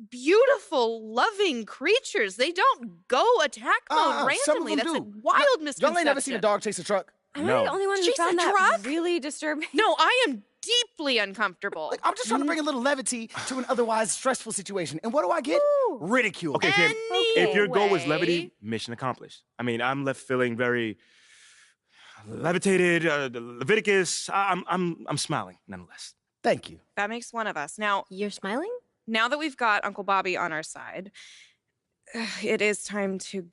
beautiful, loving creatures. They don't go attack mode randomly. That's a wild misconception. Y'all ain't never seen a dog chase a truck? Am I the only one who found that really disturbing? No, I am deeply uncomfortable. Like, I'm just trying to bring a little levity to an otherwise stressful situation. And what do I get? Ridicule. Okay, Kim, if your goal was levity, mission accomplished. I mean, I'm left feeling very levitated, Leviticus. I'm smiling nonetheless. Thank you. That makes one of us. Now, you're smiling? Now that we've got Uncle Bobby on our side, it is time to,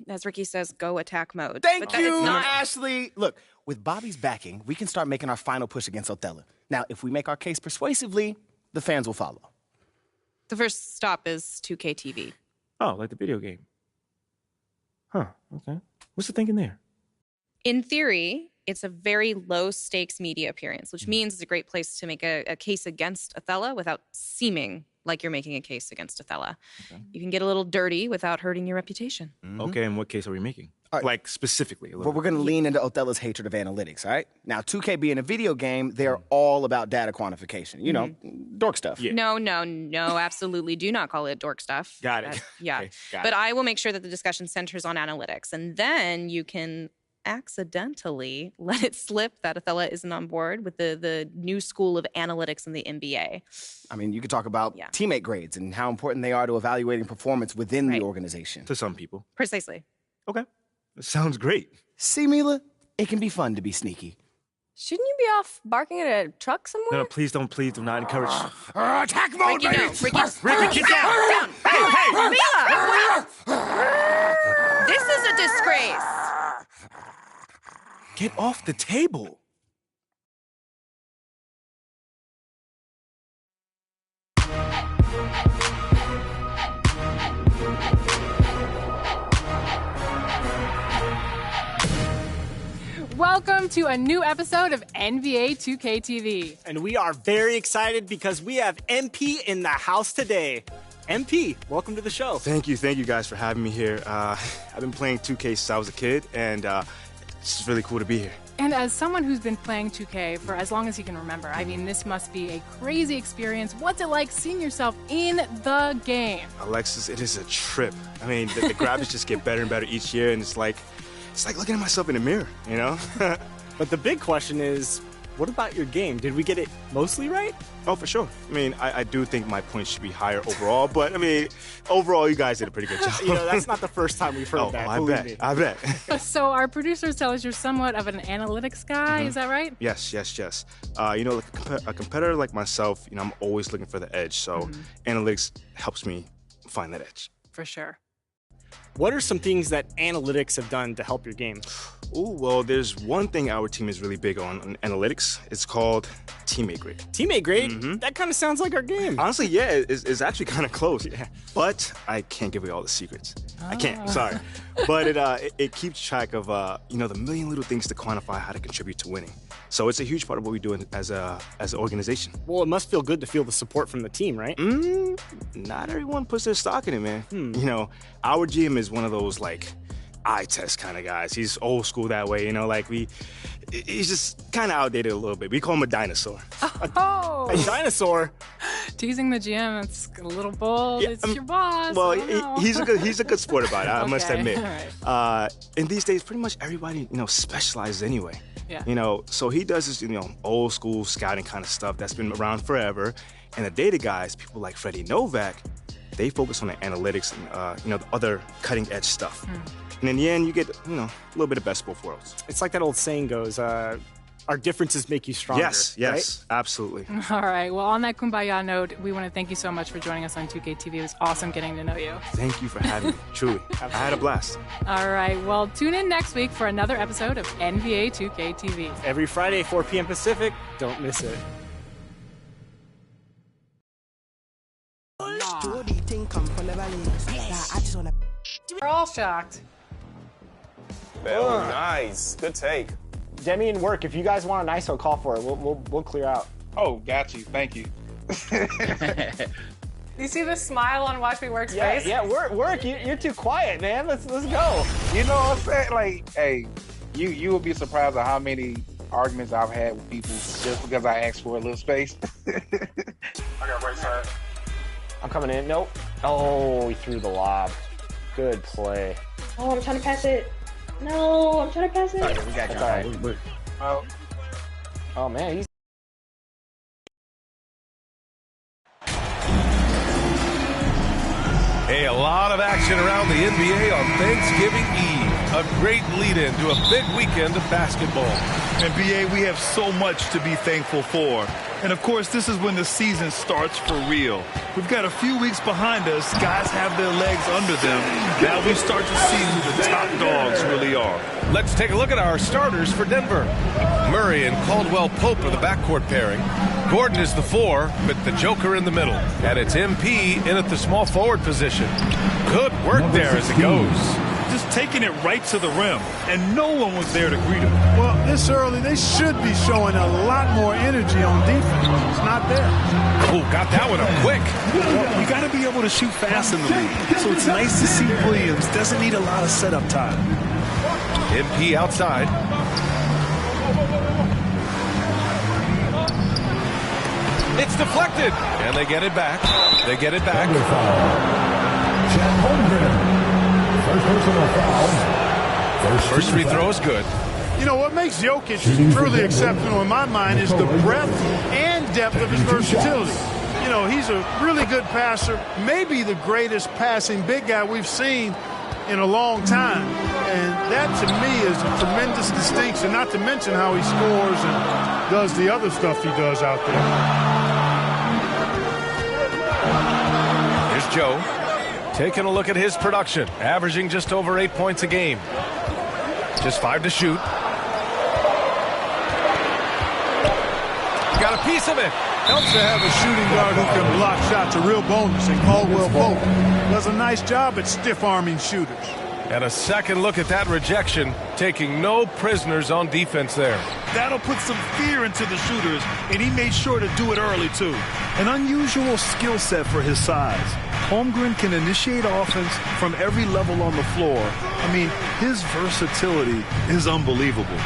as Ricky says, go attack mode. Thank you, Ashley. Look, with Bobby's backing, we can start making our final push against Othello. Now, if we make our case persuasively, the fans will follow. The first stop is 2K TV. Oh, like the video game. Huh, okay. What's the thinking there? In theory, it's a very low-stakes media appearance, which means it's a great place to make a case against Othello without seeming like you're making a case against Othello. Okay. You can get a little dirty without hurting your reputation. Mm-hmm. Okay, and what case are we making? Right. Like, specifically. Well, we're going to lean into Othello's hatred of analytics, all right? Now, 2K being a video game, they're all about data quantification. You know, dork stuff. Yeah. No, absolutely do not call it dork stuff. Got it. Yeah. Okay, got but it. I will make sure that the discussion centers on analytics, and then you can accidentally let it slip that Othello isn't on board with the new school of analytics in the NBA. I mean, you could talk about teammate grades and how important they are to evaluating performance within the organization. To some people. Precisely. Okay. That sounds great. See, Mila? It can be fun to be sneaky. Shouldn't you be off barking at a truck somewhere? No, please do not encourage. Attack mode, Ricky, baby! Ricky, get down! Hey! Mila! This is a disgrace! Get off the table. Welcome to a new episode of NBA 2K TV. And we are very excited because we have MP in the house today. MP, welcome to the show. Thank you guys for having me here. I've been playing 2K since I was a kid, and it's just really cool to be here. And as someone who's been playing 2K for as long as he can remember, I mean, this must be a crazy experience. What's it like seeing yourself in the game? Alexis, it is a trip. I mean, the graphics just get better and better each year, and it's like looking at myself in the mirror, you know? But the big question is, what about your game? Did we get it mostly right? Oh, for sure. I mean, I do think my points should be higher overall, but I mean, overall, you guys did a pretty good job. You know, that's not the first time we've heard that. I bet. So our producers tell us you're somewhat of an analytics guy, is that right? Yes. You know, like a competitor like myself, you know, I'm always looking for the edge, so analytics helps me find that edge. For sure. What are some things that analytics have done to help your game? Oh, well, there's one thing our team is really big on analytics. It's called teammate grade. Teammate grade? That kind of sounds like our game. Honestly, yeah, it's actually kind of close. Yeah. But I can't give away all the secrets. I can't, sorry. But it keeps track of, you know, the million little things to quantify how to contribute to winning. So it's a huge part of what we do as an organization. Well, it must feel good to feel the support from the team, right? Not everyone puts their stock in it, man. You know, our GM is one of those, like, eye test kind of guys. He's old school that way, you know, like he's just kind of outdated a little bit. We call him a dinosaur. Oh! A dinosaur? Teasing the GM, it's a little bold. Yeah, it's your boss. Well, he's a good sport about it, I must admit. Right. And these days, pretty much everybody, you know, specializes anyway. Yeah. You know, so he does this, you know, old school scouting kind of stuff that's been around forever. And the data guys, people like Freddie Novak, they focus on the analytics and, you know, the other cutting edge stuff. And in the end, you get, you know, a little bit of best of both worlds. It's like that old saying goes, our differences make you stronger. Yes, right? Absolutely. All right. Well, on that kumbaya note, we want to thank you so much for joining us on 2K TV. It was awesome getting to know you. Thank you for having me. Truly. I had a blast. All right. Well, tune in next week for another episode of NBA 2K TV. Every Friday, 4 p.m. Pacific. Don't miss it. We're all shocked. Oh, nice. Good take. Demi and Work, if you guys want an ISO, call for it. We'll clear out. Oh, got you. Thank you. You see the smile on Watch Me Work's face? Yeah, Work, you're too quiet, man. Let's go. You know what I'm saying? Like, hey, you will be surprised at how many arguments I've had with people just because I asked for a little space. I got right side. I'm coming in. Nope. Oh, he threw the lob. Good play. Oh, I'm trying to pass it. No, I'm trying to pass it. Sorry, we got you. All right. Oh man, he's. Hey, a lot of action around the NBA on Thanksgiving Eve. A great lead-in to a big weekend of basketball. NBA, we have so much to be thankful for. And of course, this is when the season starts for real. We've got a few weeks behind us. Guys have their legs under them. Now we start to see who the top dogs really are. Let's take a look at our starters for Denver. Murray and Caldwell Pope are the backcourt pairing. Gordon is the 4, with the Joker in the middle. And it's MP in at the small forward position. Good work there as it goes. Just taking it right to the rim, and no one was there to greet him. Well, this early, they should be showing a lot more energy on defense. It's not there. Oh, got that one up quick. Well, you got to be able to shoot fast in the league. So it's nice to see Williams doesn't need a lot of setup time. MP outside. It's deflected, and they get it back. They get it back. First free throw is good. You know, what makes Jokic truly exceptional in my mind is the breadth and depth of his versatility. You know, he's a really good passer, maybe the greatest passing big guy we've seen in a long time. And that, to me, is a tremendous distinction, not to mention how he scores and does the other stuff he does out there. Here's Joe. Taking a look at his production, averaging just over 8 points a game. Just 5 to shoot. Got a piece of it. Helps to have a shooting guard who can block shots, a real bonus, and Caldwell Pope does a nice job at stiff-arming shooters. And a second look at that rejection, taking no prisoners on defense there. That'll put some fear into the shooters, and he made sure to do it early, too. An unusual skill set for his size. Holmgren can initiate offense from every level on the floor. I mean, his versatility is unbelievable.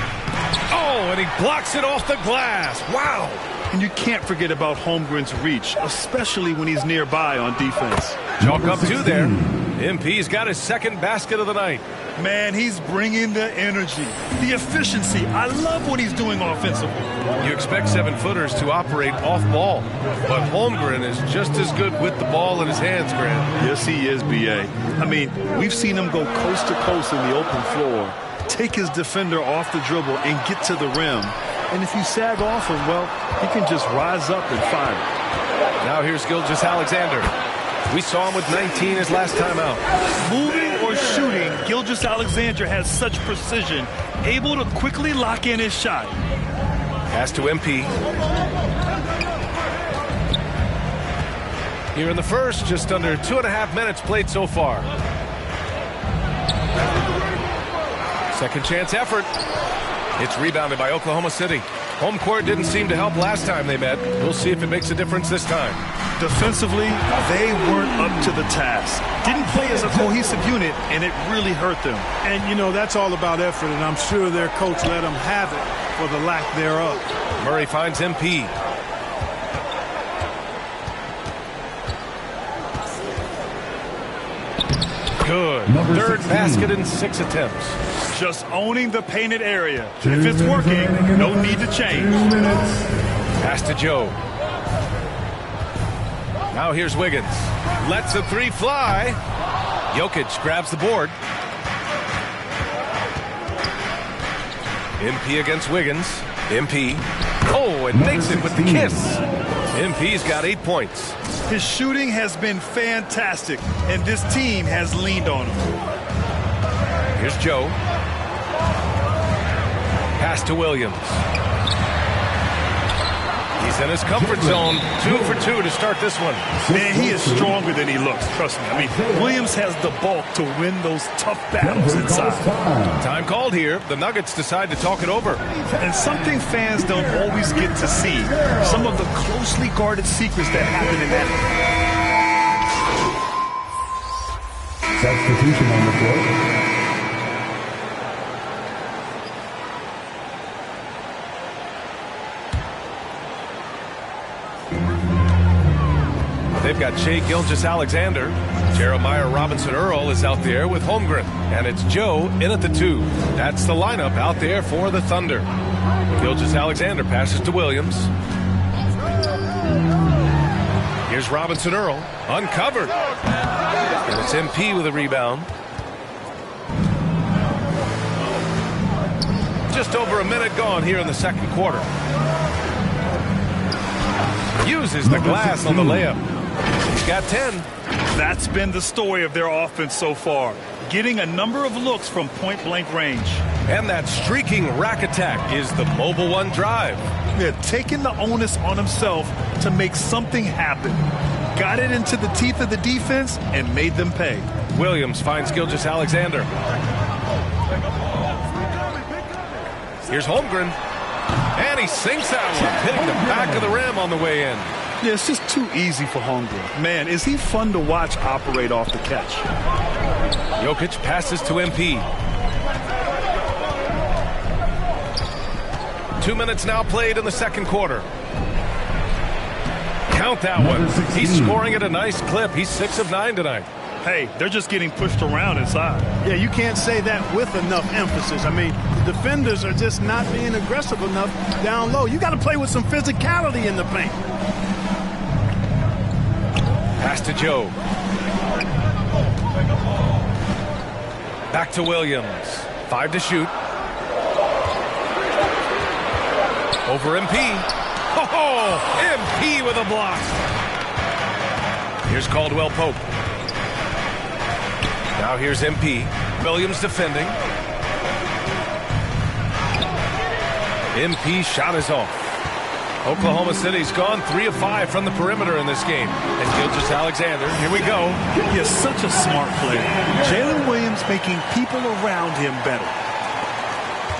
Oh, and he blocks it off the glass. Wow. And you can't forget about Holmgren's reach, especially when he's nearby on defense. Chalk up 2 there. MP's got his second basket of the night. Man, he's bringing the energy, the efficiency. I love what he's doing offensively. You expect 7-footers to operate off ball, but Holmgren is just as good with the ball in his hands, Grant. Yes, he is, B.A. I mean, we've seen him go coast to coast in the open floor, take his defender off the dribble and get to the rim. And if you sag off him, well, he can just rise up and fire. Now here's Gilgeous-Alexander. We saw him with 19 his last time out. Moving or shooting, Gilgeous-Alexander has such precision, able to quickly lock in his shot. Pass to MP. Here in the first, just under 2.5 minutes played so far. Second chance effort. It's rebounded by Oklahoma City. Home court didn't seem to help last time they met. We'll see if it makes a difference this time. Defensively, they weren't up to the task. Didn't play as a cohesive unit, and it really hurt them. And, you know, that's all about effort, and I'm sure their coach let them have it for the lack thereof. Murray finds MP. Good. Third basket in 6 attempts. Just owning the painted area. If it's working, no need to change. Pass to Joe. Now here's Wiggins. Lets a 3 fly. Jokic grabs the board. MP against Wiggins. MP. Oh, and makes it with the kiss. MP's got 8 points. His shooting has been fantastic, and this team has leaned on him. Here's Joe. Pass to Williams. He's in his comfort zone. 2 for 2 to start this one. Man, he is stronger than he looks, trust me. I mean, Williams has the bulk to win those tough battles inside. Time called here. The Nuggets decide to talk it over. And something fans don't always get to see. Some of the closely guarded secrets that happen in that. Substitution on the floor. They've they've got Shea Gilgeous-Alexander. Jeremiah Robinson-Earl is out there with Holmgren. And it's Joe in at the 2. That's the lineup out there for the Thunder. Gilgeous-Alexander passes to Williams. Here's Robinson-Earl, uncovered. And it's MP with a rebound. Just over a minute gone here in the second quarter. Uses the glass on the layup. He's got 10. That's been the story of their offense so far. Getting a number of looks from point-blank range. And that streaking rack attack is the Mobile One drive. Yeah, taking the onus on himself to make something happen. Got it into the teeth of the defense and made them pay. Williams finds Gilgeous-Alexander. Here's Holmgren. And he sinks that one, hitting the back of the rim on the way in. Yeah, it's just too easy for Holmgren. Man, is he fun to watch operate off the catch. Jokic passes to MP. 2 minutes now played in the second quarter. Count that one. He's scoring at a nice clip. He's 6 of 9 tonight. Hey, they're just getting pushed around inside. Yeah, you can't say that with enough emphasis. I mean, the defenders are just not being aggressive enough down low. You got to play with some physicality in the paint. Pass to Joe. Back to Williams. 5 to shoot. Over MP. Oh, MP with a block. Here's Caldwell Pope. Now here's MP. Williams defending. MP shot is off. Oklahoma City's gone 3 of 5 from the perimeter in this game. And Gilgeous-Alexander, here we go. He is such a smart player. Jalen Williams making people around him better.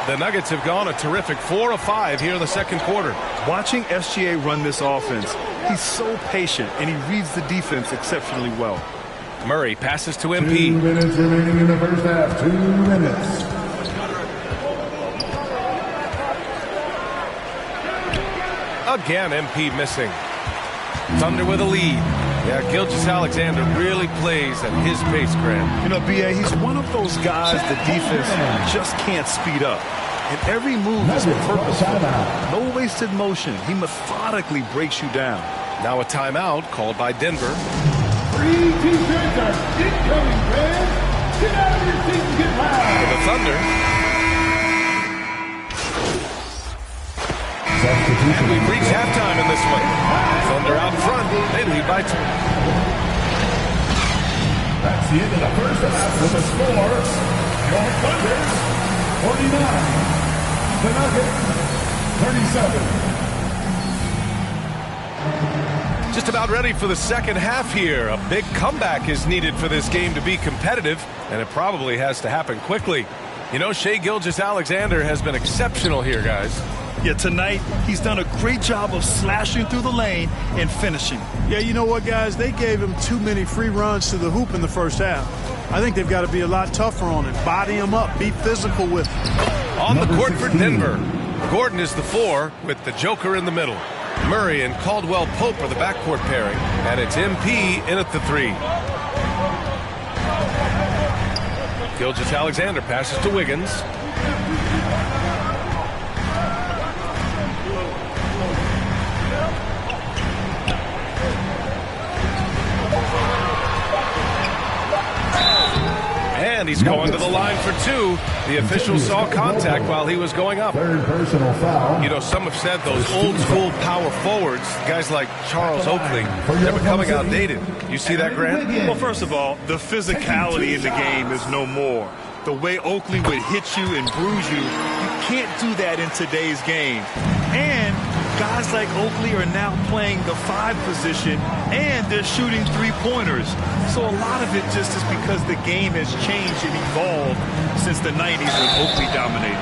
The Nuggets have gone a terrific 4 of 5 here in the second quarter. Watching SGA run this offense, he's so patient and he reads the defense exceptionally well. Murray passes to MP. 2 minutes remaining in the first half. 2 minutes. Again, MP missing. Thunder with a lead. Yeah, Gilgeous-Alexander really plays at his pace, Grant. You know, B.A., he's one of those guys the defense just can't speed up. And every move is purposeful. No wasted motion. He methodically breaks you down. Now a timeout called by Denver. 3 T-shirts are incoming, fans. Get out of your seat and get loud. For the Thunder. And we've reached halftime in this one. Thunder out front. They lead by 2. That's the end of the first half with a score. Your Thunder, 49. The Nuggets, 37. Just about ready for the second half here. A big comeback is needed for this game to be competitive, and it probably has to happen quickly. You know, Shea Gilgeous-Alexander has been exceptional here, guys. Yeah, tonight he's done a great job of slashing through the lane and finishing. Yeah, you know what, guys? They gave him too many free runs to the hoop in the first half. I think they've got to be a lot tougher on him. Body him up. Be physical with him. On the court for Denver, Gordon is the 4 with the Joker in the middle. Murray and Caldwell Pope are the backcourt pairing, and it's MP in at the 3. Gilgeous-Alexander passes to Wiggins. And he's going to the line for 2. The official saw contact while he was going up. Third personal foul. You know, some have said those old school power forwards, guys like Charles Oakley, they're becoming outdated. You see that, Grant? Well, first of all, the physicality in the game is no more. The way Oakley would hit you and bruise you, you can't do that in today's game. And guys like Oakley are now playing the 5 position, and they're shooting 3-pointers. So a lot of it just is because the game has changed and evolved since the 90s when Oakley dominated.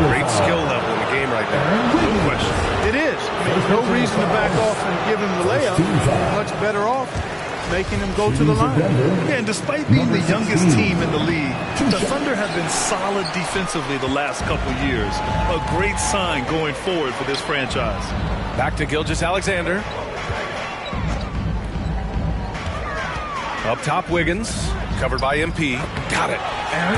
Great skill level in the game right now. No question. It is. I mean, there's no reason to back off and give him the layup. Much better off making him go to the line. Yeah, and despite being the youngest team in the league, the Thunder have been solid defensively the last couple years. A great sign going forward for this franchise. Back to Gilgeous-Alexander. Up top, Wiggins, covered by MP. Got it.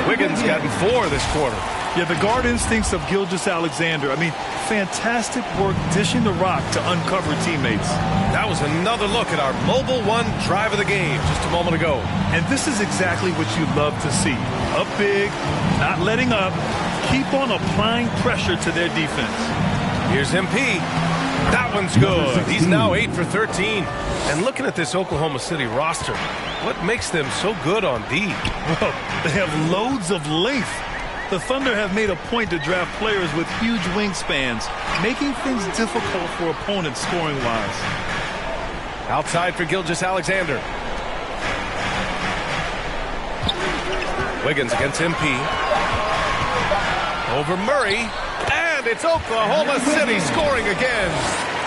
Wiggins gotten 4 this quarter. Yeah, the guard instincts of Gilgeous-Alexander. I mean, fantastic work dishing the rock to uncover teammates. That was another look at our Mobile One drive of the game just a moment ago. And this is exactly what you love to see. Up big, not letting up, keep on applying pressure to their defense. Here's MP. That one's good. He's now 8 for 13. And looking at this Oklahoma City roster, what makes them so good on D? Well, they have loads of length. The Thunder have made a point to draft players with huge wingspans, making things difficult for opponents scoring-wise. Outside for Gilgeous-Alexander. Wiggins against MP. Over Murray. And it's Oklahoma City scoring again.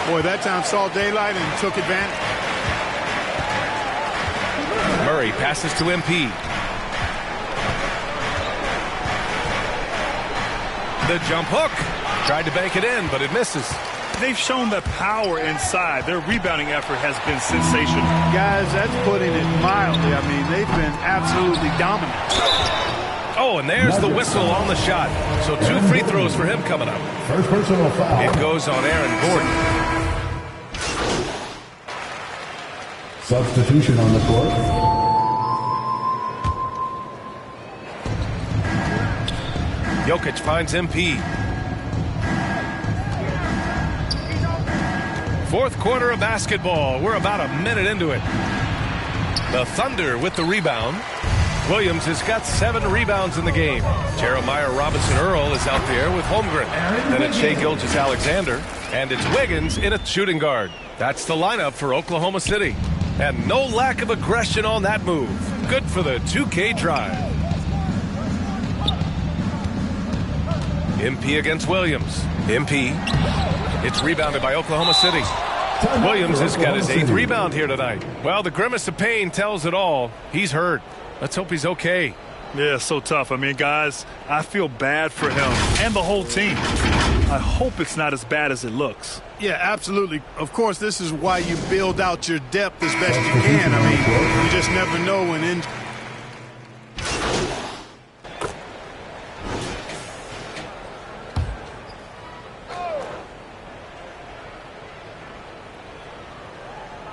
Boy, that time saw daylight and took advantage. Murray passes to MP. The jump hook. Tried to bank it in, but it misses. They've shown the power inside. Their rebounding effort has been sensational. Guys, that's putting it mildly. I mean, they've been absolutely dominant. Oh, and there's the whistle on the shot. So 2 free throws for him coming up. First personal foul. It goes on Aaron Gordon. Substitution on the court. Jokic finds MP. Fourth quarter of basketball. We're about a minute into it. The Thunder with the rebound. Williams has got 7 rebounds in the game. Jeremiah Robinson-Earl is out there with Holmgren. Then it's Shai Gilgeous-Alexander. And it's Wiggins in a shooting guard. That's the lineup for Oklahoma City. And no lack of aggression on that move. Good for the 2K drive. MP against Williams. MP. It's rebounded by Oklahoma City. Williams has got his 8th rebound here tonight. Well, the grimace of pain tells it all. He's hurt. Let's hope he's okay. Yeah, so tough. I mean, guys, I feel bad for him and the whole team. I hope it's not as bad as it looks. Yeah, absolutely. Of course, this is why you build out your depth as best you can. I mean, you just never know when injury.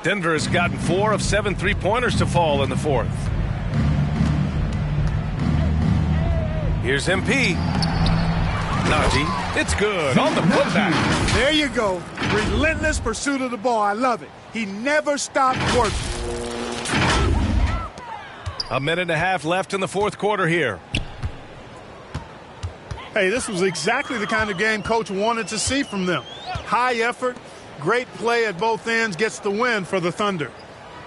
Denver has gotten 4 of 7 3-pointers to fall in the fourth. Here's MP. Najee. It's good on the putback. There you go. Relentless pursuit of the ball. I love it. He never stopped working. A minute and a half left in the fourth quarter here. Hey, this was exactly the kind of game Coach wanted to see from them. High effort, great play at both ends, gets the win for the Thunder.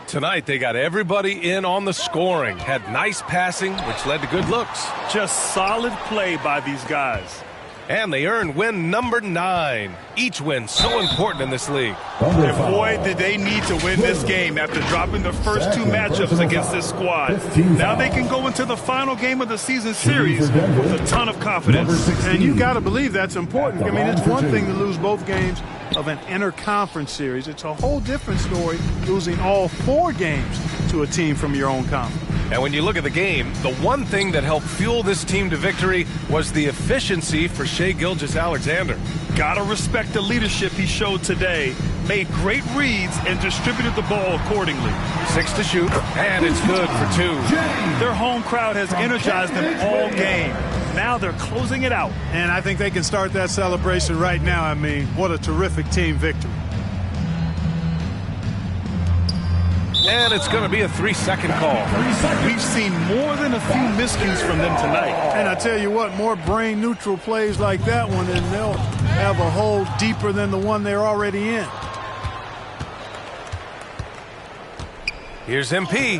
Tonight, they got everybody in on the scoring. Had nice passing, which led to good looks. Just solid play by these guys. And they earned win number 9. Each win so important in this league. And boy, did they need to win this game after dropping the first 2 matchups against this squad. Now they can go into the final game of the season series with a ton of confidence. And you got to believe that's important. I mean, it's one thing to lose both games of an interconference series. It's a whole different story losing all 4 games to a team from your own conference. And when you look at the game, the one thing that helped fuel this team to victory was the efficiency for Shai Gilgeous-Alexander. Gotta respect the leadership he showed today. Made great reads and distributed the ball accordingly. 6 to shoot, and it's good for 2. Their home crowd has energized them all game. Now they're closing it out. And I think they can start that celebration right now. I mean, what a terrific team victory. And it's going to be a 3-second call. We've seen more than a few miscues from them tonight. And I tell you what, more brain-neutral plays like that one, and they'll have a hole deeper than the one they're already in. Here's MP.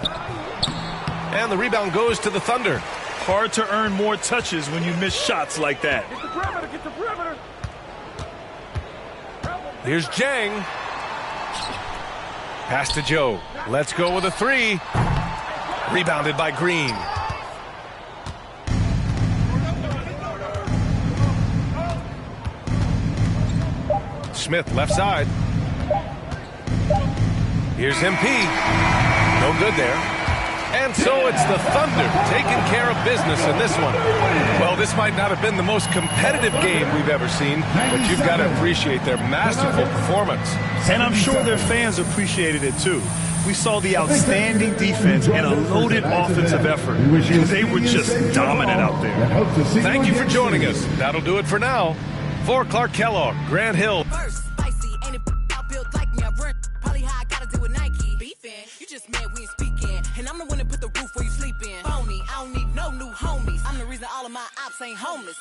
And the rebound goes to the Thunder. Hard to earn more touches when you miss shots like that. Get the perimeter, get the perimeter. Here's Jang. Pass to Joe. Let's go with a 3. Rebounded by Green. Smith left side. Here's MP. No good there. And so it's the Thunder taking care of business in this one. Well, this might not have been the most competitive game we've ever seen, but you've got to appreciate their masterful performance. And I'm sure their fans appreciated it too. We saw the outstanding defense and a loaded offensive effort. They were just dominant out there. Thank you for joining us. That'll do it for now. For Clark Kellogg, Grant Hill. And I'm the one that put the roof where you sleep in. Phony, I don't need no new homies. I'm the reason all of my ops ain't homeless.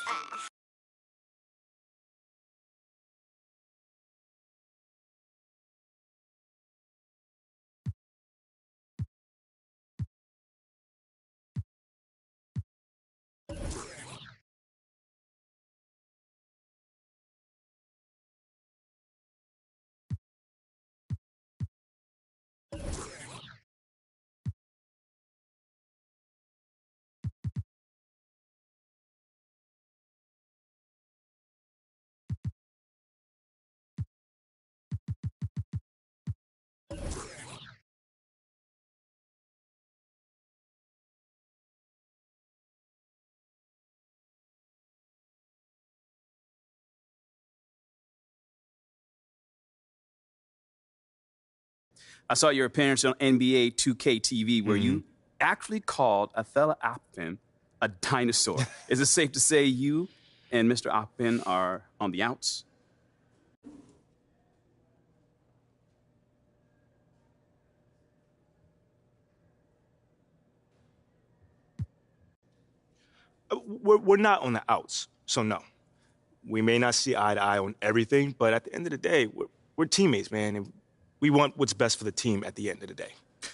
I saw your appearance on NBA 2K TV where you actually called Othello Akpin a dinosaur. Is it safe to say you and Mr. Akpin are on the outs? We're not on the outs, so no. We may not see eye to eye on everything, but at the end of the day, we're teammates, man, and we want what's best for the team at the end of the day.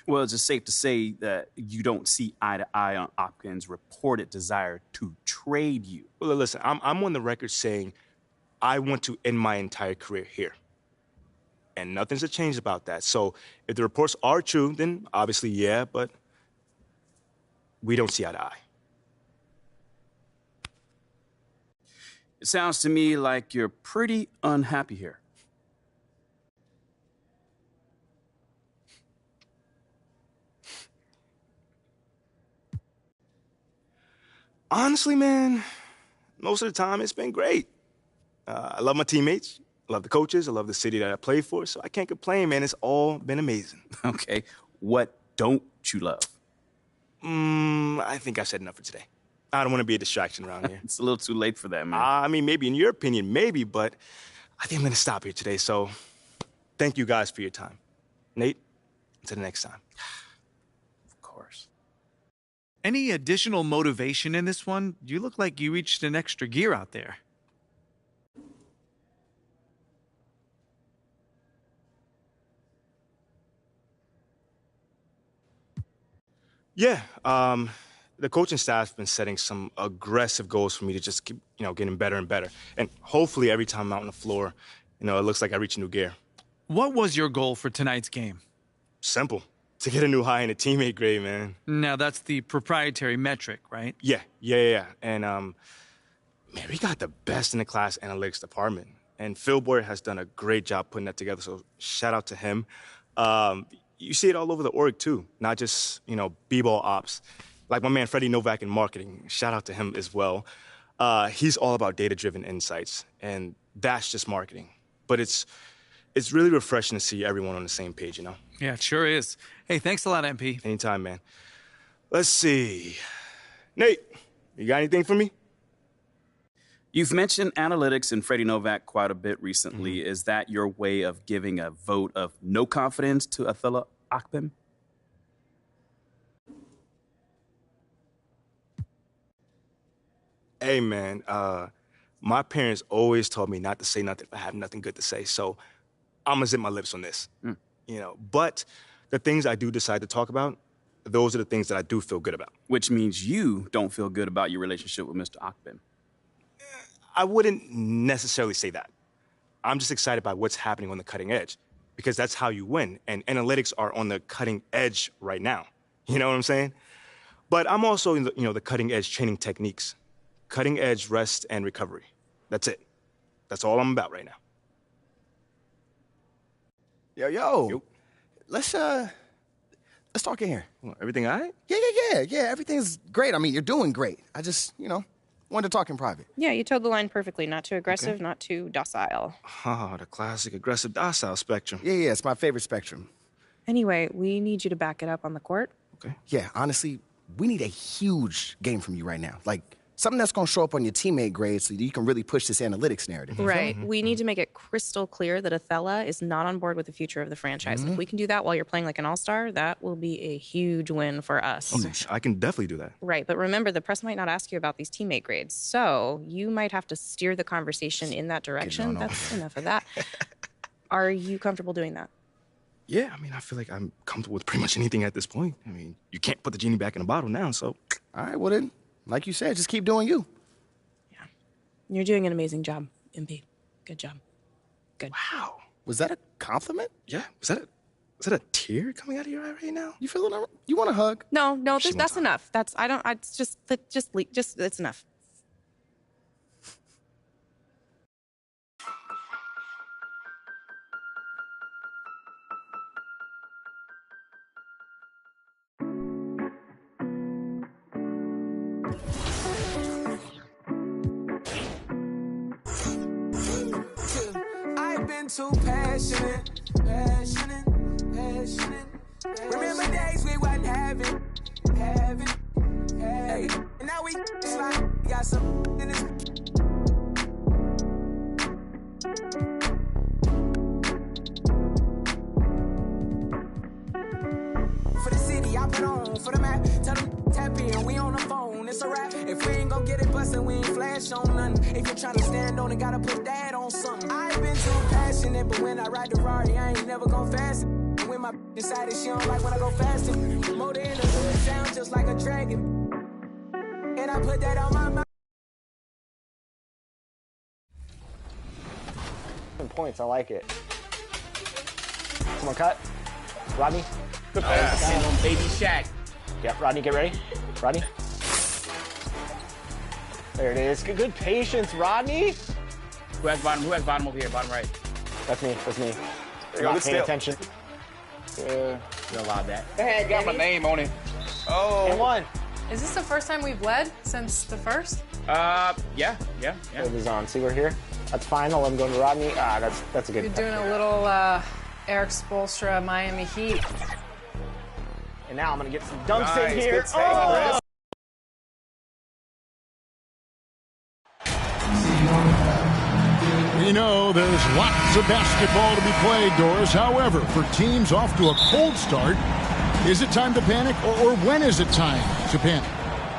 Well, is it safe to say that you don't see eye to eye on Akpin's reported desire to trade you? Well, listen, I'm on the record saying I want to end my entire career here. And nothing's changed about that. So if the reports are true, then obviously, yeah, but we don't see eye to eye. It sounds to me like you're pretty unhappy here. Honestly, man, most of the time it's been great. I love my teammates, I love the coaches, I love the city that I play for, so I can't complain, man. It's all been amazing. Okay, what don't you love? I think I've said enough for today. I don't want to be a distraction around here. It's a little too late for that, man. I mean, maybe in your opinion, maybe, but I think I'm going to stop here today, so thank you guys for your time. Nate, until the next time. Of course. Any additional motivation in this one? You look like you reached an extra gear out there. Yeah, the coaching staff's been setting some aggressive goals for me to just keep, getting better and better. And hopefully every time I'm out on the floor, it looks like I reach a new gear. What was your goal for tonight's game? Simple. To get a new high in the teammate grade, man. Now, that's the proprietary metric, right? Yeah. And, man, we got the best in the class analytics department. And Phil Boyer has done a great job putting that together, so shout out to him. You see it all over the org, too, not just, b-ball ops. Like my man Freddie Novak in marketing, shout out to him as well. He's all about data-driven insights, and that's just marketing. But it's really refreshing to see everyone on the same page, Yeah, it sure is. Hey, thanks a lot, MP. Anytime, man. Let's see. Nate, you got anything for me? You've mentioned analytics and Freddie Novak quite a bit recently. Is that your way of giving a vote of no confidence to Othello Akpin? Hey, man, my parents always told me not to say nothing if I have nothing good to say, so I'm gonna zip my lips on this. But the things I do decide to talk about, those are the things that I do feel good about. Which means you don't feel good about your relationship with Mr. Akpin. I wouldn't necessarily say that. I'm just excited by what's happening on the cutting edge, because that's how you win, and analytics are on the cutting edge right now. You know what I'm saying? But I'm also in the cutting edge training techniques. Cutting edge rest and recovery. That's it. That's all I'm about right now. Yo. Let's Let's talk in here. Well, everything all right? Yeah. Everything's great. I mean, you're doing great. I just, wanted to talk in private. Yeah, you toed the line perfectly. Not too aggressive, not too docile. Oh, the classic aggressive docile spectrum. Yeah, it's my favorite spectrum. Anyway, we need you to back it up on the court. Okay. Yeah, honestly, we need a huge game from you right now. Like, something that's going to show up on your teammate grade so that you can really push this analytics narrative. Right. We need to make it crystal clear that Othello is not on board with the future of the franchise. If we can do that while you're playing like an all-star, that will be a huge win for us. Okay, I can definitely do that. Right. But remember, the press might not ask you about these teammate grades. So you might have to steer the conversation in that direction. That's enough of that. Are you comfortable doing that? Yeah, I mean, I feel like I'm comfortable with pretty much anything at this point. I mean, you can't put the genie back in the bottle now, so. All right, well then, like you said, just keep doing you. You're doing an amazing job, MP. Good job. Good. Wow. Was that a compliment? Yeah. Was that a tear coming out of your eye right now? You feeling you want a hug? No, that's enough. It's enough. Too passionate. Remember days we wasn't having. Hey, and now we got some in this. For the city, I put on for the map. Tell them tap in, we on the phone. It's a wrap. If we ain't gon' get it bustin', we ain't flash on nothing. If you're tryna stand on it, gotta put that on something. I've been too passionate, but when I ride the Rari, I ain't never gon' fast it. When my decided she don't like when I go faster. Motor in the hood, sound just like a dragon. And I put that on my mind. Points, I like it. Come on, cut. Rodney. Good pass. On baby Shaq. Yeah, Rodney, get ready. Rodney. There it is. Good patience, Rodney. Who has bottom over here? Bottom right. That's me. You're not paying attention. You allowed that. Go ahead, got my name on it. Oh. And one. Is this the first time we've led since the first? Yeah. It is on. See, we're here. That's fine. I'll let him go to Rodney. That's a good. You're doing a little Eric Spoelstra Miami Heat. And now I'm gonna get some dunks in here. We know there's lots of basketball to be played, Doris. However, for teams off to a cold start, is it time to panic, or when is it time to panic?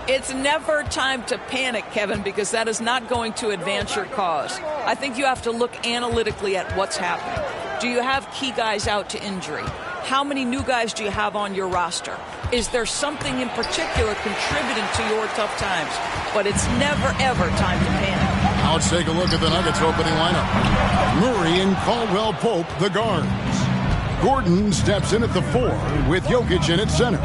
It's never time to panic, Kevin, because that is not going to advance your cause. I think you have to look analytically at what's happening. Do you have key guys out to injury? How many new guys do you have on your roster? Is there something in particular contributing to your tough times? But it's never, ever time to panic. Now let's take a look at the Nuggets opening lineup. Murray and Caldwell Pope, the guards. Gordon steps in at the 4 with Jokic in at center.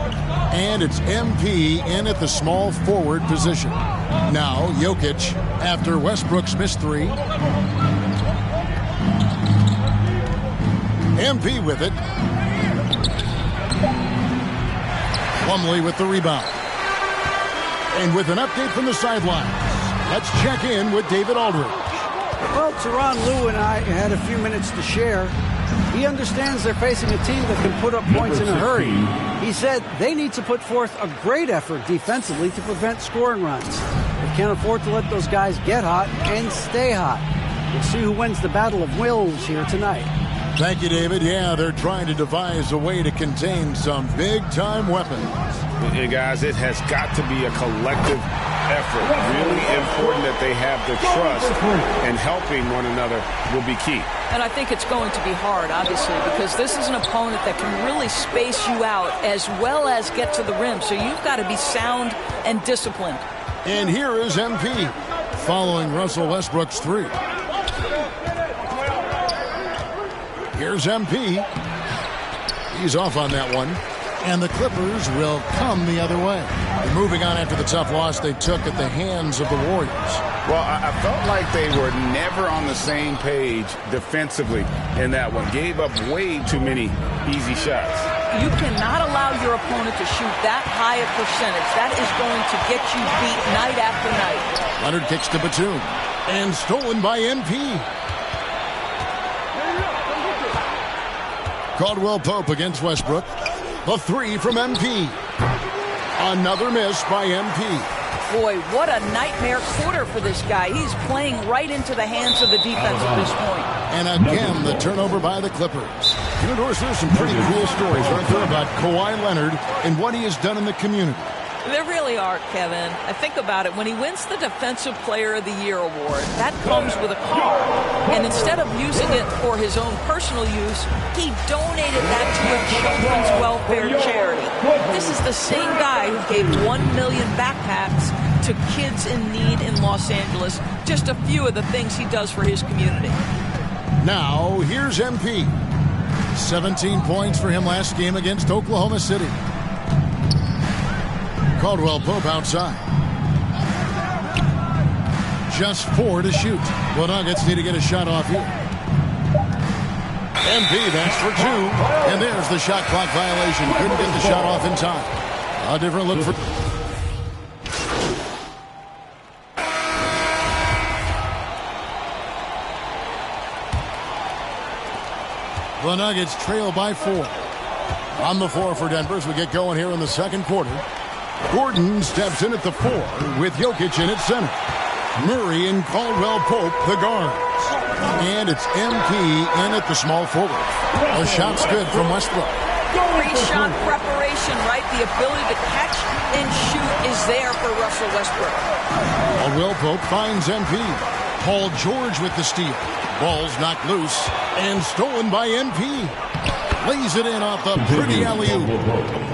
And it's MP in at the small forward position. Now Jokic after Westbrook's missed 3. MP with it. Plumlee with the rebound. And with an update from the sidelines, let's check in with David Aldridge. Well, Tyronn Lue and I had a few minutes to share. He understands they're facing a team that can put up points in a hurry. He said they need to put forth a great effort defensively to prevent scoring runs. They can't afford to let those guys get hot and stay hot. We'll see who wins the battle of wills here tonight. Thank you, David. Yeah, they're trying to devise a way to contain some big-time weapons. Yeah, guys, it has got to be a collective effort. Really important that they have the trust, and helping one another will be key. And I think it's going to be hard, obviously, because this is an opponent that can really space you out as well as get to the rim. So you've got to be sound and disciplined. And here is MP following Russell Westbrook's 3. Here's MP. He's off on that one. And the Clippers will come the other way. They're moving on after the tough loss they took at the hands of the Warriors. Well, I felt like they were never on the same page defensively in that one. Gave up way too many easy shots. You cannot allow your opponent to shoot that high a percentage. That is going to get you beat night after night. Leonard kicks to Batum. And stolen by MP. Caldwell Pope against Westbrook. The three from MP. Another miss by MP. Boy, what a nightmare quarter for this guy. He's playing right into the hands of the defense at this point. And again, the turnover by the Clippers. You know, Doris, there's some pretty cool stories right there about Kawhi Leonard and what he has done in the community. There really are, Kevin. I think about it. When he wins the Defensive Player of the Year award, that comes with a car. And instead of using it for his own personal use, he donated that to a children's welfare charity. This is the same guy who gave 1 million backpacks to kids in need in Los Angeles. Just a few of the things he does for his community. Now, here's MP. 17 points for him last game against Oklahoma City. Caldwell Pope outside. Just 4 to shoot. The Nuggets need to get a shot off here. MP, that's for 2. And there's the shot clock violation. Couldn't get the shot off in time. A different look for... The Nuggets trail by 4. On the floor for Denver as we get going here in the second quarter. Gordon steps in at the 4 with Jokic in at center. Murray and Caldwell Pope, the guards. And it's MP in at the small forward. The shot's good from Westbrook. Great shot preparation, right? The ability to catch and shoot is there for Russell Westbrook. Caldwell Pope finds MP. Paul George with the steal. Ball's knocked loose and stolen by MP. Lays it in off the pretty alley-oop.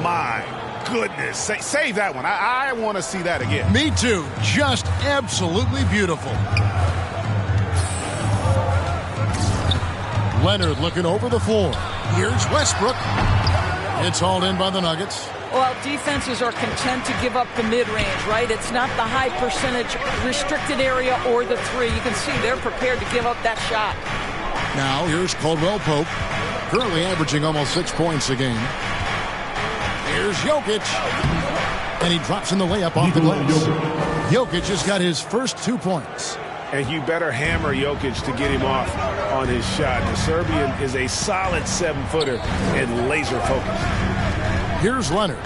My goodness. Save that one. I want to see that again. Me too. Just absolutely beautiful. Leonard looking over the floor. Here's Westbrook. It's hauled in by the Nuggets. Well, defenses are content to give up the mid-range, right? It's not the high percentage restricted area or the 3. You can see they're prepared to give up that shot. Now here's Caldwell Pope. Currently averaging almost 6 points a game. Here's Jokic. And he drops in the layup off the glass. Jokic has got his first 2 points. And you better hammer Jokic to get him off on his shot. The Serbian is a solid 7-footer and laser focused. Here's Leonard.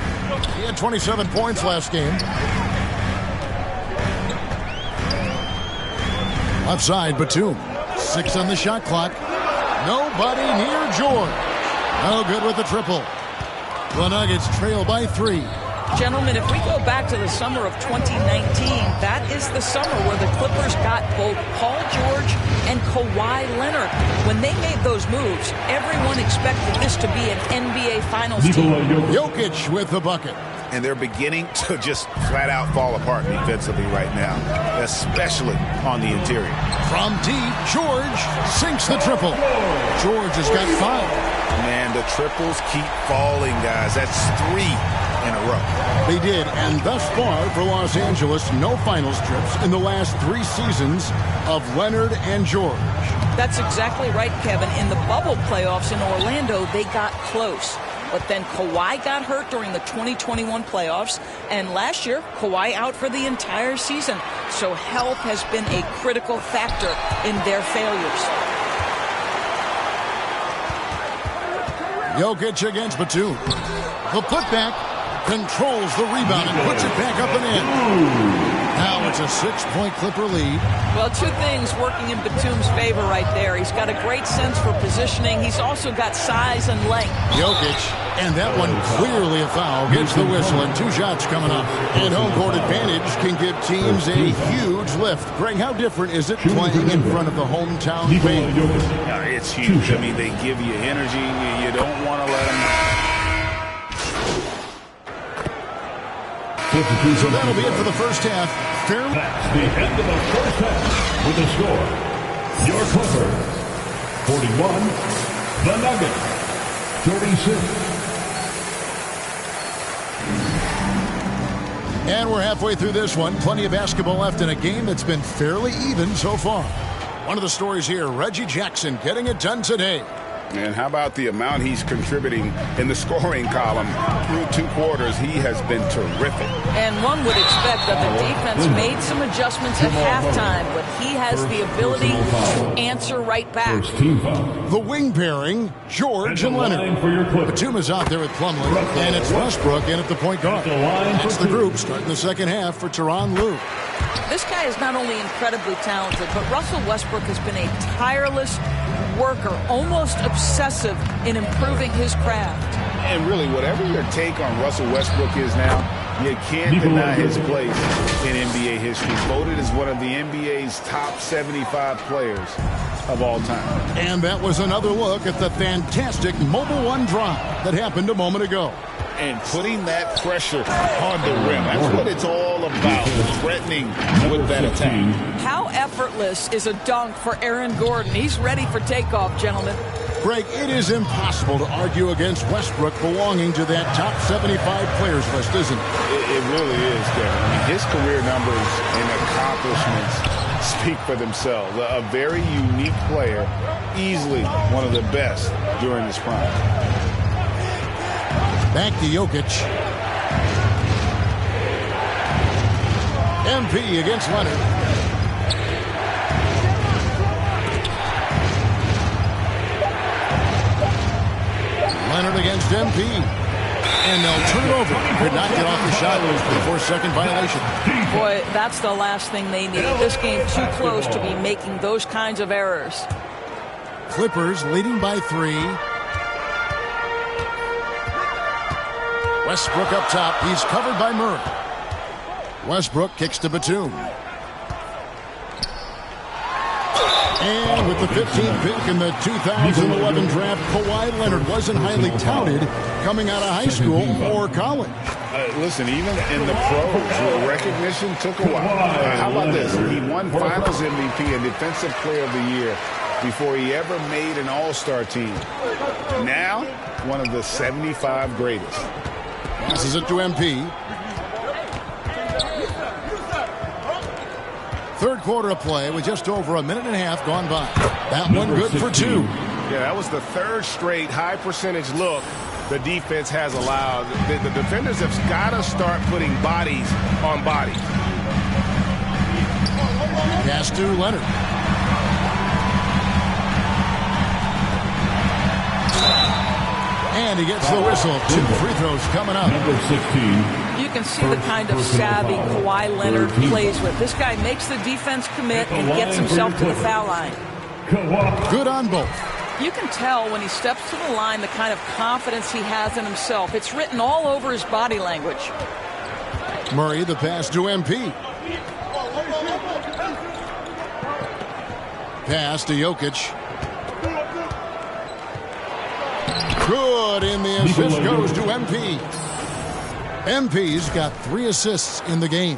He had 27 points last game. Left side, Batum. 6 on the shot clock. Nobody near George. No good with the triple. The Nuggets trail by 3. Gentlemen, if we go back to the summer of 2019, that is the summer where the Clippers got both Paul George and Kawhi Leonard. When they made those moves, everyone expected this to be an NBA Finals team. Jokic with the bucket. And they're beginning to just flat out fall apart defensively right now, especially on the interior. From deep, George sinks the triple. George has got 5. Man, the triples keep falling, guys. That's 3 in a row. They did, and thus far for Los Angeles, no finals trips in the last 3 seasons of Leonard and George. That's exactly right, Kevin. In the bubble playoffs in Orlando, they got close. But then Kawhi got hurt during the 2021 playoffs, and last year, Kawhi out for the entire season. So health has been a critical factor in their failures. Jokic against Batum. The putback controls the rebound and puts it back up and in. Now it's a 6-point Clipper lead. Well, 2 things working in Batum's favor right there. He's got a great sense for positioning. He's also got size and length. Jokic, and that one clearly a foul, gets the whistle, and 2 shots coming up. And home court advantage can give teams a huge lift. Greg, how different is it playing in front of the hometown fans? Yeah, it's huge. I mean, they give you energy. You don't want to let them... So that'll be it for the first half. Fairly. That's the end of the first half with the score. Your Clippers, 41. The Nuggets, 36. And we're halfway through this one. Plenty of basketball left in a game that's been fairly even so far. One of the stories here, Reggie Jackson getting it done today. And how about the amount he's contributing in the scoring column through 2 quarters? He has been terrific. And one would expect that the defense made some adjustments at halftime, but he has the ability to answer right back. The wing pairing, George and Leonard. Batum is out there at Plumlee, and it's Westbrook in at the point guard. That's the group starting the second half for Tyronn Lue. This guy is not only incredibly talented, but Russell Westbrook has been a tireless worker, almost obsessive in improving his craft. And really, whatever your take on Russell Westbrook is now, you can't deny his place in NBA history. Voted as one of the NBA's top 75 players of all time. And that was another look at the fantastic Mobile One drop that happened a moment ago. And putting that pressure on the rim. That's what it's all about, threatening with that attack. How effortless is a dunk for Aaron Gordon? He's ready for takeoff, gentlemen. Greg, it is impossible to argue against Westbrook belonging to that top 75 players list, isn't it? It really is, Kevin. I mean, his career numbers and accomplishments speak for themselves. A very unique player, easily one of the best during his prime. Back to Jokic. MP against Leonard. Leonard against MP. And they'll turn it over. Could not get off the shot before second violation. Boy, that's the last thing they need. This game too close to be making those kinds of errors. Clippers leading by 3. Westbrook up top. He's covered by Murray. Westbrook kicks to Batum. And with the 15th pick in the 2011 draft, Kawhi Leonard wasn't highly touted coming out of high school or college. Listen, even in the pros, recognition took a while. How about this? He won Finals MVP and Defensive Player of the Year before he ever made an All-Star team. Now, one of the 75 greatest. Passes it to MP. Third quarter of play with just over a minute and a half gone by. That one good for 2. Yeah, that was the third straight high percentage look the defense has allowed. The defenders have got to start putting bodies on bodies. Pass to Leonard. And he gets the whistle. 2 free throws coming up. Number 16. You can see the kind of savvy Kawhi Leonard plays with. This guy makes the defense commit and gets himself to the foul line. Good on both. You can tell when he steps to the line the kind of confidence he has in himself. It's written all over his body language. Murray, the pass to MP. Pass to Jokic. Good, and the assist goes to MP. MP's got 3 assists in the game.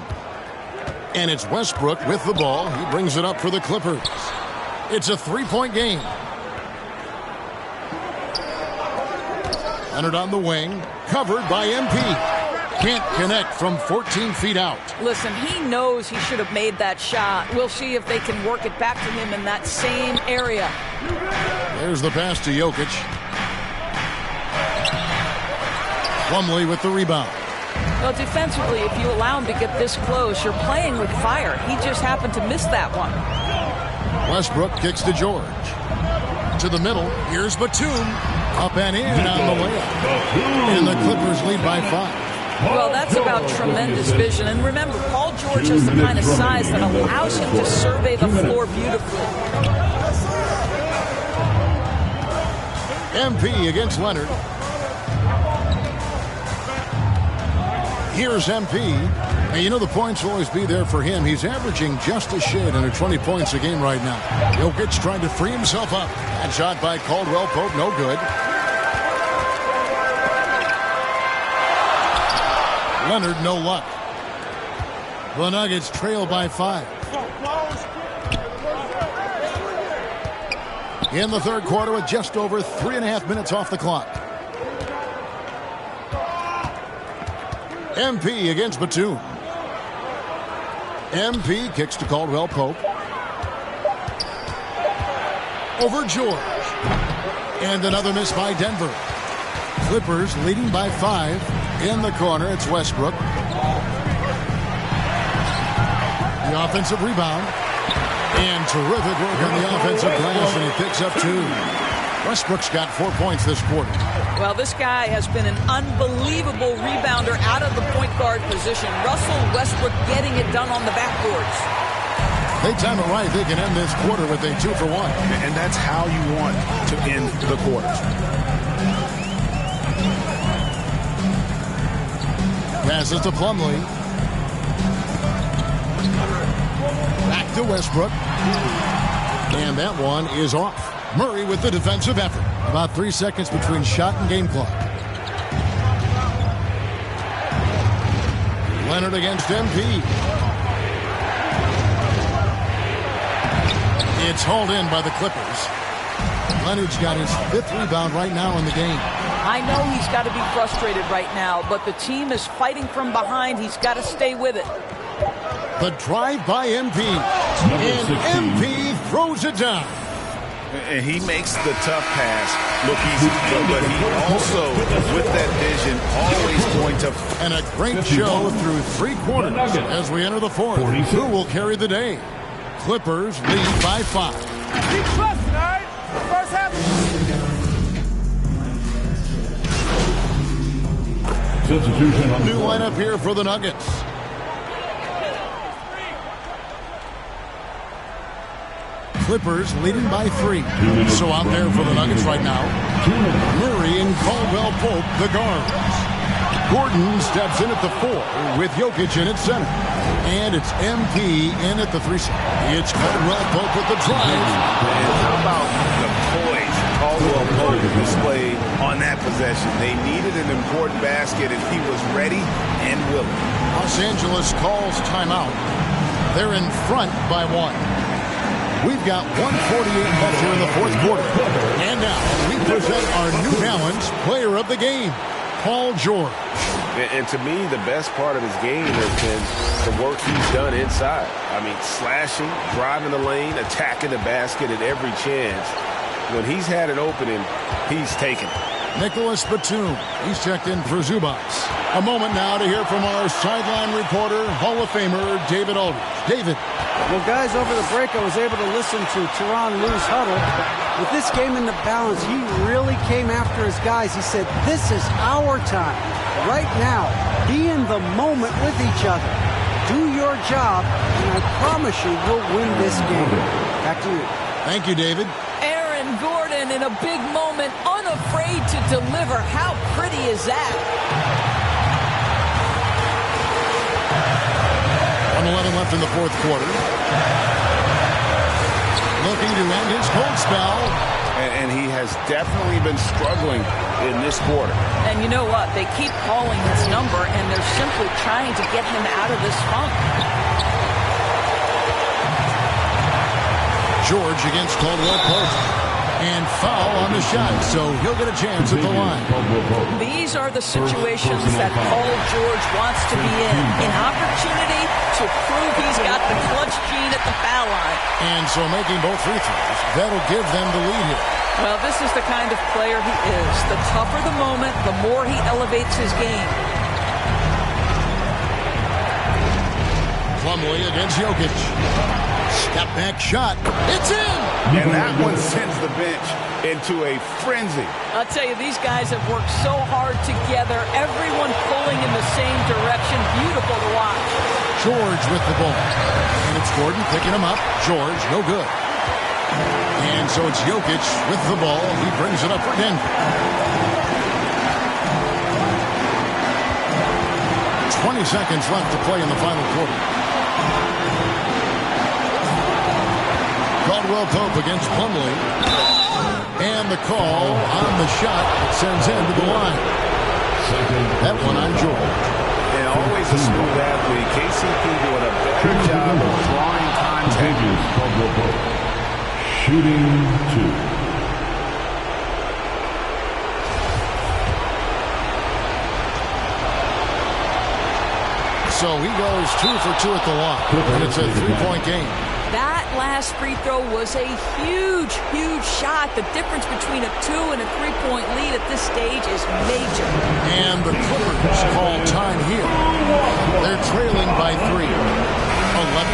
And it's Westbrook with the ball. He brings it up for the Clippers. It's a 3-point game. Leonard on the wing, covered by MP. Can't connect from 14 feet out. Listen, he knows he should have made that shot. We'll see if they can work it back to him in that same area. There's the pass to Jokic. Plumlee with the rebound. Well, defensively, if you allow him to get this close, you're playing with fire. He just happened to miss that one. Westbrook kicks to George. To the middle. Here's Batum. Up and in on the layup. And the Clippers lead by 5. Well, that's about tremendous vision. And remember, Paul George has the kind of size that allows him to survey the floor beautifully. MP against Leonard. Here's MP. And you know the points will always be there for him. He's averaging just a shade under 20 points a game right now. Jokic trying to free himself up. That shot by Caldwell Pope, no good. Leonard, no luck. The Nuggets trail by 5. In the third quarter with just over 3.5 minutes off the clock. MP against Batum. MP kicks to Caldwell Pope. Over George. And another miss by Denver. Clippers leading by 5. In the corner, it's Westbrook. The offensive rebound. And terrific work on the offensive glass, and he picks up 2. Westbrook's got 4 points this quarter. Well, this guy has been an unbelievable rebounder out of the point guard position. Russell Westbrook getting it done on the backboards. They time it right. They can end this quarter with a 2-for-1. And that's how you want to end the quarters. Passes to Plumlee. Back to Westbrook. And that one is off. Murray with the defensive effort. About 3 seconds between shot and game clock. Leonard against MP. It's hauled in by the Clippers. Leonard's got his 5th rebound right now in the game. I know he's got to be frustrated right now, but the team is fighting from behind. He's got to stay with it. The drive by MP. And MP throws it down. And he makes the tough pass look easy, but he also, with that vision, always going to... And a great show through 3 quarters as we enter the 4th. Who will carry the day? Clippers lead by 5. Be trusting, all right? First half. New lineup here for the Nuggets. Clippers leading by 3. So out there for the Nuggets right now, Murray and Caldwell Pope, the guards. Gordon steps in at the 4 with Jokic in at center. And it's MP in at the 3 spot. It's Caldwell Pope with the drive. And how about the poise Caldwell Pope displayed on that possession? They needed an important basket, and he was ready and willing. Los Angeles calls timeout. They're in front by 1. We've got 1:48 left here in the 4th quarter. And now we present our New Balance player of the game, Paul George. And to me, the best part of his game has been the work he's done inside. I mean, slashing, driving the lane, attacking the basket at every chance. When he's had an opening, he's taken it. Nicholas Batum. He's checked in for Zubac. A moment now to hear from our sideline reporter, Hall of Famer David Aldridge. David. Well, guys, over the break, I was able to listen to Tyronn Lue's huddle. With this game in the balance, he really came after his guys. He said, this is our time. Right now, be in the moment with each other. Do your job, and I promise you, you'll win this game. Back to you. Thank you, David. Aaron Gordon in a big moment, unafraid to deliver. How pretty is that? 1:11 left in the 4th quarter. Looking to end his cold spell. And he has definitely been struggling in this quarter. And you know what? They keep calling his number, and they're simply trying to get him out of this funk. George against Caldwell Pope. And foul on the shot, so he'll get a chance at the line. These are the situations that Paul George wants to be in. An opportunity to prove he's got the clutch gene at the foul line. And so making both free throws, that'll give them the lead here. Well, this is the kind of player he is. The tougher the moment, the more he elevates his game. Plumlee against Jokic. Step back shot. It's in! And that one sends the bench into a frenzy. I'll tell you, these guys have worked so hard together. Everyone pulling in the same direction. Beautiful to watch. George with the ball. And it's Gordon picking him up. George, no good. And so it's Jokic with the ball. He brings it up for Denver. 20 seconds left to play in the final quarter. Caldwell Pope against Plumlee. And the call on the shot that sends him to the line. That one on George. And always a smooth athlete. KCP doing a better job of drawing contact. Shooting 2. So he goes 2 for 2 at the line. And it's a 3-point game. That last free throw was a huge, huge shot. The difference between a 2 and a 3-point lead at this stage is major. And the Clippers call time here. They're trailing by 3. 11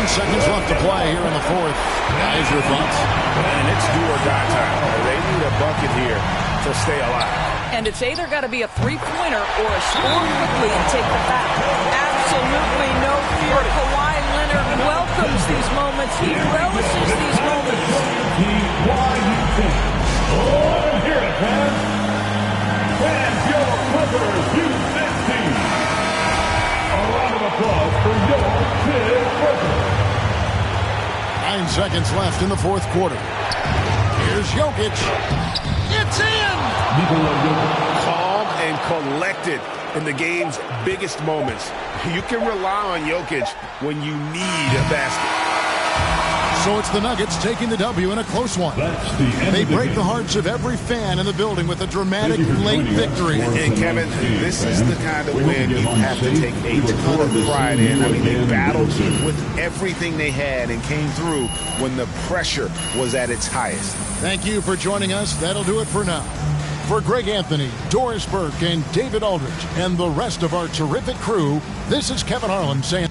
seconds left to play here in the fourth. Guys, your thoughts? And it's do or die time. They need a bucket here to stay alive. And it's either got to be a three-pointer or a score quickly and take the foul. Absolutely no fear. Kawhi Leonard welcomes these moments. He relishes these moments. Here it comes. And your Clippers U16. A round of applause for your big Clippers. 9 seconds left in the fourth quarter. Here's Jokic. It's in! Calm and collected in the game's biggest moments. You can rely on Jokic when you need a basket. So it's the Nuggets taking the W in a close one. They break the hearts of every fan in the building with a dramatic late victory. And Kevin, this is the kind of win you have to take a ton of pride in. I mean, they battled with everything they had and came through when the pressure was at its highest. Thank you for joining us. That'll do it for now. For Greg Anthony, Doris Burke, and David Aldridge, and the rest of our terrific crew, this is Kevin Harlan saying...